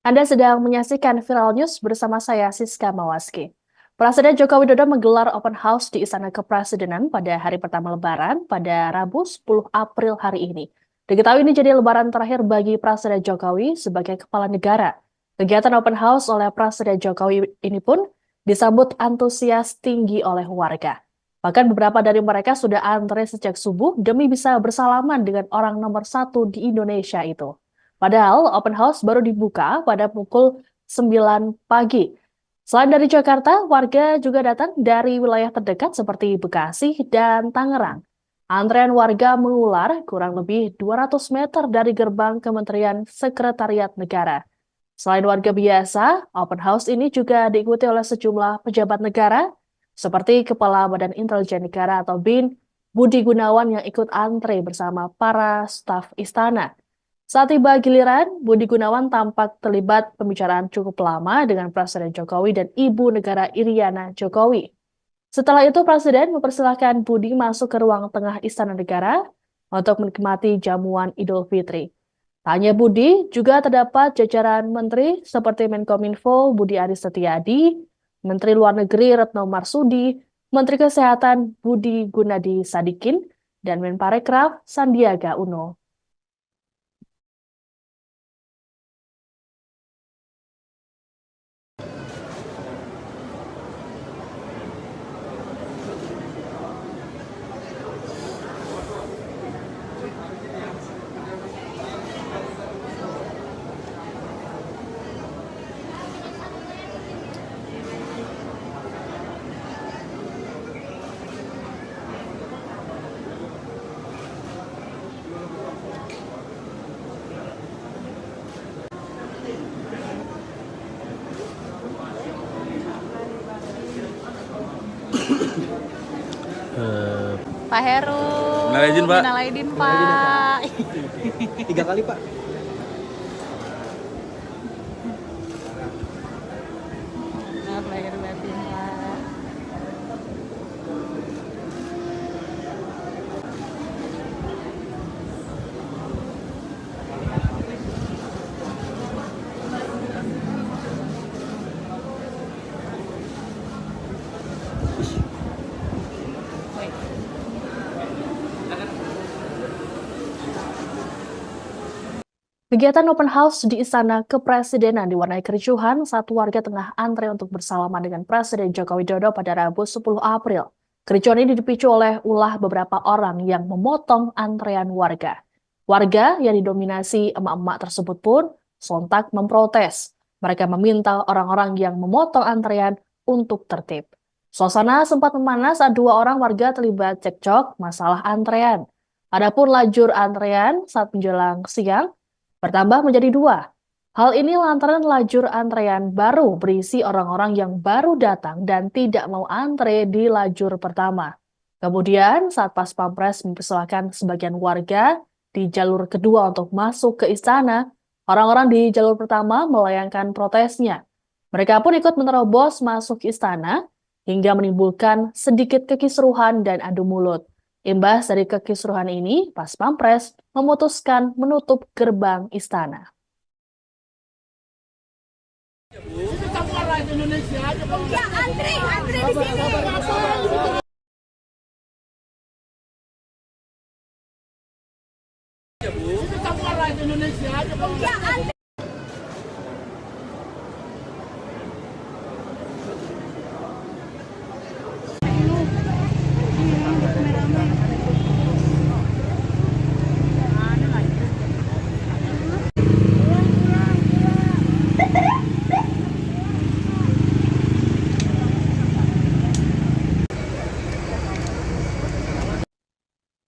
Anda sedang menyaksikan Viral News bersama saya, Siska Mawaski. Presiden Joko Widodo menggelar open house di Istana Kepresidenan pada hari pertama Lebaran pada Rabu 10 April hari ini. Diketahui ini jadi lebaran terakhir bagi Presiden Jokowi sebagai kepala negara. Kegiatan open house oleh Presiden Jokowi ini pun disambut antusias tinggi oleh warga. Bahkan beberapa dari mereka sudah antre sejak subuh demi bisa bersalaman dengan orang nomor satu di Indonesia itu. Padahal open house baru dibuka pada pukul 9 pagi. Selain dari Jakarta, warga juga datang dari wilayah terdekat seperti Bekasi dan Tangerang. Antrean warga mengular kurang lebih 200 meter dari gerbang Kementerian Sekretariat Negara. Selain warga biasa, open house ini juga diikuti oleh sejumlah pejabat negara, seperti Kepala Badan Intelijen Negara atau BIN, Budi Gunawan yang ikut antre bersama para staf istana. Saat tiba giliran, Budi Gunawan tampak terlibat pembicaraan cukup lama dengan Presiden Jokowi dan Ibu Negara Iriana Jokowi. Setelah itu, Presiden mempersilahkan Budi masuk ke ruang tengah Istana Negara untuk menikmati jamuan Idul Fitri. Tak hanya Budi, juga terdapat jajaran menteri seperti Menkominfo Budi Aris Setiadi, Menteri Luar Negeri Retno Marsudi, Menteri Kesehatan Budi Gunadi Sadikin, dan Menparekraf Sandiaga Uno. Pak Heru, Minal aidin, Pak. minal aidin, Pak. 3 kali, Pak. Maaf lahir batin, Pak. Kegiatan open house di Istana Kepresidenan diwarnai kericuhan saat warga tengah antre untuk bersalaman dengan Presiden Joko Widodo pada Rabu 10 April. Kericuhan ini dipicu oleh ulah beberapa orang yang memotong antrean warga. Warga yang didominasi emak-emak tersebut pun sontak memprotes. Mereka meminta orang-orang yang memotong antrean untuk tertib. Suasana sempat memanas saat dua orang warga terlibat cekcok masalah antrean. Adapun lajur antrean saat menjelang siang bertambah menjadi dua. Hal ini lantaran lajur antrean baru berisi orang-orang yang baru datang dan tidak mau antre di lajur pertama. Kemudian saat Pas Pampres mempersilahkan sebagian warga di jalur kedua untuk masuk ke istana, orang-orang di jalur pertama melayangkan protesnya. Mereka pun ikut menerobos masuk istana hingga menimbulkan sedikit kekisruhan dan adu mulut. Imbas dari kekisruhan ini, Pas Pampres memutuskan menutup gerbang istana. Ya, antri di sini. Ya, antri.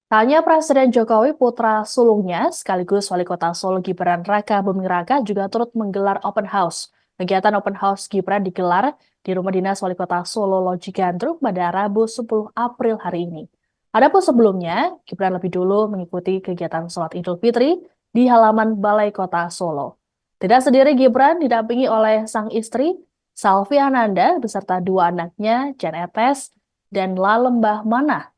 Tanya Presiden Jokowi, putra sulungnya sekaligus Wali Kota Solo Gibran Raka Buming Raka juga turut menggelar open house. Kegiatan open house Gibran digelar di Rumah Dinas Wali Kota Solo Loji Gandrung pada Rabu 10 April hari ini. Adapun sebelumnya, Gibran lebih dulu mengikuti kegiatan sholat Idul Fitri di halaman Balai Kota Solo. Tidak sendiri, Gibran didampingi oleh sang istri, Salvi Ananda, beserta dua anaknya, Jan Etes dan Lalembah Manah.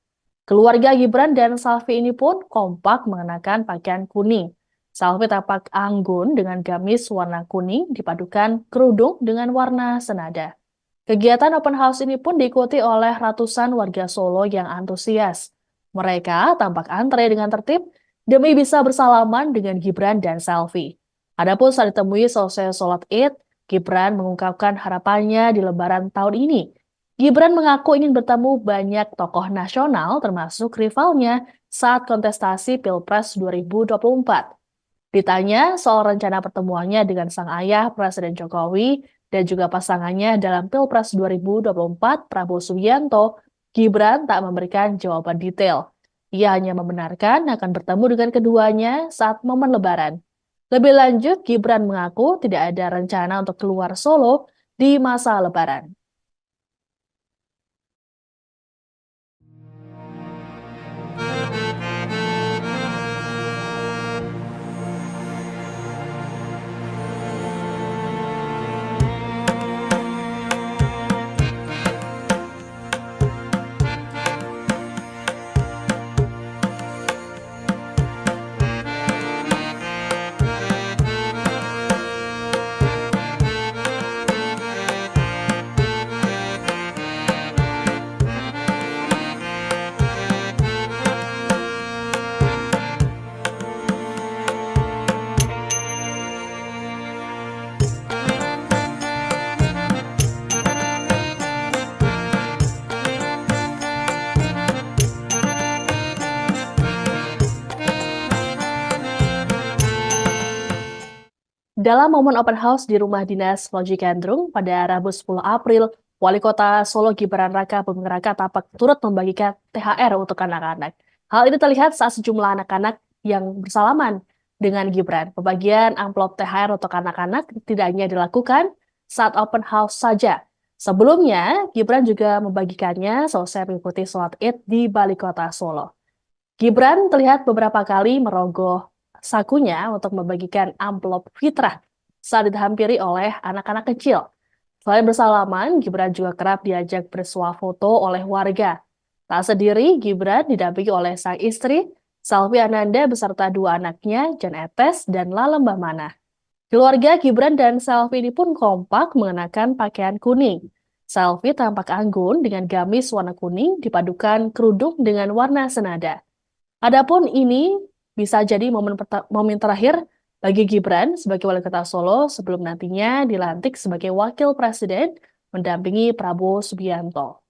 Keluarga Gibran dan Salvi ini pun kompak mengenakan pakaian kuning. Selfie tampak anggun dengan gamis warna kuning dipadukan kerudung dengan warna senada. Kegiatan open house ini pun diikuti oleh ratusan warga Solo yang antusias. Mereka tampak antre dengan tertib demi bisa bersalaman dengan Gibran dan selfie. Adapun saat ditemui selesai sholat Id, Gibran mengungkapkan harapannya di Lebaran tahun ini. Gibran mengaku ingin bertemu banyak tokoh nasional termasuk rivalnya saat kontestasi Pilpres 2024. Ditanya soal rencana pertemuannya dengan sang ayah Presiden Jokowi dan juga pasangannya dalam Pilpres 2024 Prabowo Subianto, Gibran tak memberikan jawaban detail. Ia hanya membenarkan akan bertemu dengan keduanya saat momen Lebaran. Lebih lanjut, Gibran mengaku tidak ada rencana untuk keluar Solo di masa Lebaran. Dalam momen open house di rumah dinas Loji Gandrung pada Rabu 10 April, Wali Kota Solo Gibran Raka Buming Raka tampak turut membagikan THR untuk anak-anak. Hal ini terlihat saat sejumlah anak-anak yang bersalaman dengan Gibran. Pembagian amplop THR untuk anak-anak tidak hanya dilakukan saat open house saja. Sebelumnya, Gibran juga membagikannya selesai mengikuti sholat Id di Balai Kota Solo. Gibran terlihat beberapa kali merogoh sakunya untuk membagikan amplop fitrah saat dihampiri oleh anak-anak kecil. Selain bersalaman, Gibran juga kerap diajak bersuah foto oleh warga. Tak sendiri, Gibran didampingi oleh sang istri, Selvi Ananda beserta dua anaknya, Jan Etes dan Lalem Bahmana. Keluarga Gibran dan Selvi ini pun kompak mengenakan pakaian kuning. Selvi tampak anggun dengan gamis warna kuning dipadukan kerudung dengan warna senada. Adapun ini bisa jadi momen terakhir bagi Gibran sebagai wali kota Solo sebelum nantinya dilantik sebagai wakil presiden mendampingi Prabowo Subianto.